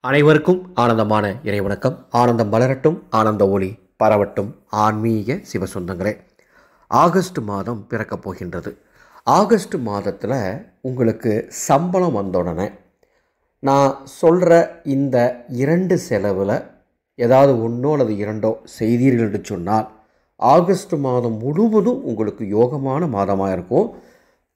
அனைவருக்கும் ஆனந்தமான இறைவணக்கம். ஆனந்தம் மலரட்டும், ஆனந்த ஒளி பரவட்டும். ஆன்மீக சிவசொந்தங்களே, ஆகஸ்ட் மாதம் பிறக்கப் போகின்றது. ஆகஸ்ட் மாதத்தில் உங்களுக்கு சம்பளம் வந்தோடனே நான் சொல்கிற இந்த 2 செலவில் ஏதாவது ஒன்றோ அல்லது 2 செய்தீர்கள் என்று சொன்னால் ஆகஸ்ட் மாதம் முழுவதும் உங்களுக்கு யோகமான மாதமாக இருக்கும்.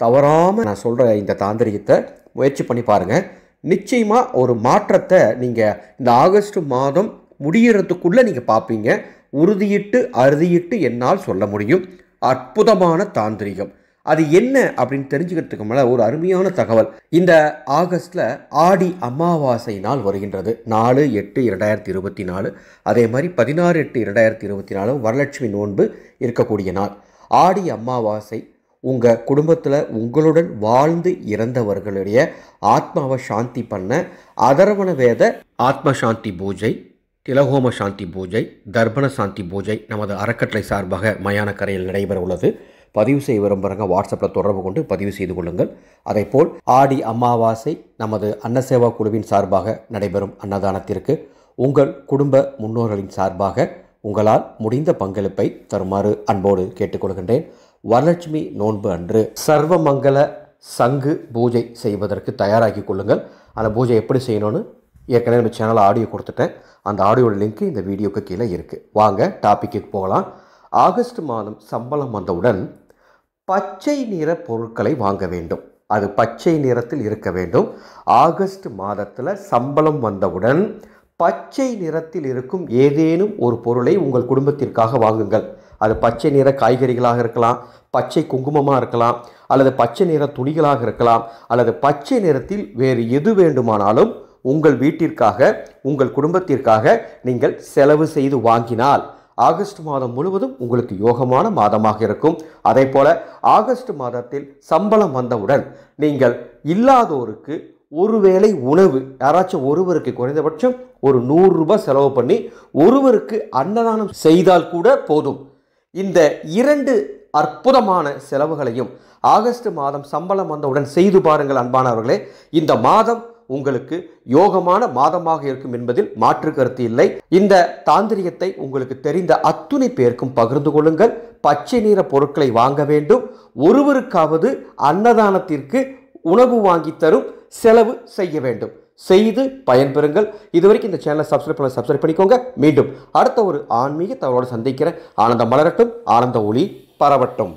தவறாமல் நான் சொல்கிற இந்த தாந்திரிகத்தை முயற்சி பண்ணி பாருங்கள். நிச்சயமாக ஒரு மாற்றத்தை நீங்கள் இந்த ஆகஸ்ட் மாதம் முடிகிறதுக்குள்ளே நீங்கள் பார்ப்பீங்க. உறுதியிட்டு அறுதியிட்டு என்னால் சொல்ல முடியும். அற்புதமான தாந்திரிகம் அது என்ன அப்படின்னு தெரிஞ்சுக்கிறதுக்கு மேலே ஒரு அருமையான தகவல். இந்த ஆகஸ்டில் ஆடி அமாவாசை நாள் வருகின்றது. 4/8/2024. அதே மாதிரி 16/8/2024 வரலட்சுமி நோன்பு இருக்கக்கூடிய நாள். ஆடி அமாவாசை உங்கள் குடும்பத்தில் உங்களுடன் வாழ்ந்து இறந்தவர்களுடைய ஆத்மாவை சாந்தி பண்ண அதர்வண வேத ஆத்ம சாந்தி பூஜை, திலகோம சாந்தி பூஜை, தர்ப்பண சாந்தி பூஜை நமது அறக்கட்டளை சார்பாக மயான கரையில் நடைபெற உள்ளது. பதிவு செய்ய விரும்புகிறவங்க வாட்ஸ்அப்பில் தொடர்பு கொண்டு பதிவு செய்து கொள்ளுங்கள். அதேபோல் ஆடி அமாவாசை நமது அன்னசேவா குழுவின் சார்பாக நடைபெறும் அன்னதானத்திற்கு உங்கள் குடும்ப முன்னோர்களின் சார்பாக உங்களால் முடிந்த பங்களிப்பை தருமாறு அன்போடு கேட்டுக்கொள்கின்றேன். வரலட்சுமி நோன்பு அன்று சர்வமங்கல சங்கு பூஜை செய்வதற்கு தயாராகி கொள்ளுங்கள். அந்த பூஜை எப்படி செய்யணும்னு ஏற்கனவே நம்ம சேனலில் ஆடியோ கொடுத்துட்டேன். அந்த ஆடியோட லிங்க்கு இந்த வீடியோக்கு கீழே இருக்குது. வாங்க டாப்பிக்கு போகலாம். ஆகஸ்ட் மாதம் சம்பளம் வந்தவுடன் பச்சை நிற பொருட்களை வாங்க வேண்டும். அது பச்சை நிறத்தில் இருக்க வேண்டும். ஆகஸ்ட் மாதத்தில் சம்பளம் வந்தவுடன் பச்சை நிறத்தில் இருக்கும் ஏதேனும் ஒரு பொருளை உங்கள் குடும்பத்திற்காக வாங்குங்கள். அது பச்சை நிற காய்கறிகளாக இருக்கலாம், பச்சை குங்குமமாக இருக்கலாம், அல்லது பச்சை நிற துணிகளாக இருக்கலாம், அல்லது பச்சை நிறத்தில் வேறு எது வேண்டுமானாலும் உங்கள் வீட்டிற்காக உங்கள் குடும்பத்திற்காக நீங்கள் செலவு செய்து வாங்கினால் ஆகஸ்ட் மாதம் முழுவதும் உங்களுக்கு யோகமான மாதமாக இருக்கும். அதே போல் ஆகஸ்ட் மாதத்தில் சம்பளம் வந்தவுடன் நீங்கள் இல்லாதோருக்கு ஒருவேளை உணவு, யாராச்சும் ஒருவருக்கு குறைந்தபட்சம் ஒரு 100 ரூபாய் செலவு பண்ணி ஒருவருக்கு அன்னதானம் செய்தால் கூட போதும். இந்த 2 அற்புதமான செலவுகளையும் ஆகஸ்ட் மாதம் சம்பளம் வந்தவுடன் செய்து பாருங்கள் அன்பானவர்களே. இந்த மாதம் உங்களுக்கு யோகமான மாதமாக இருக்கும் என்பதில் மாற்று கருத்து இல்லை. இந்த தாந்திரிகத்தை உங்களுக்கு தெரிந்த அத்துணை பேருக்கும் பகிர்ந்து கொள்ளுங்கள். பச்சை நிற பொருட்களை வாங்க வேண்டும். ஒருவருக்காவது அன்னதானத்திற்கு உணவு வாங்கி தரும் செலவு செய்ய வேண்டும். செய்து பயன்பெறுங்கள். இதுவரைக்கும் இந்த சேனலை சப்ஸ்கிரைப் பண்ணிக்கோங்க. மீண்டும் அடுத்த ஒரு ஆன்மீக தகவலோடு சந்திக்கிறேன். ஆனந்தம் மலரட்டும், ஆனந்த ஒளி பரவட்டும்.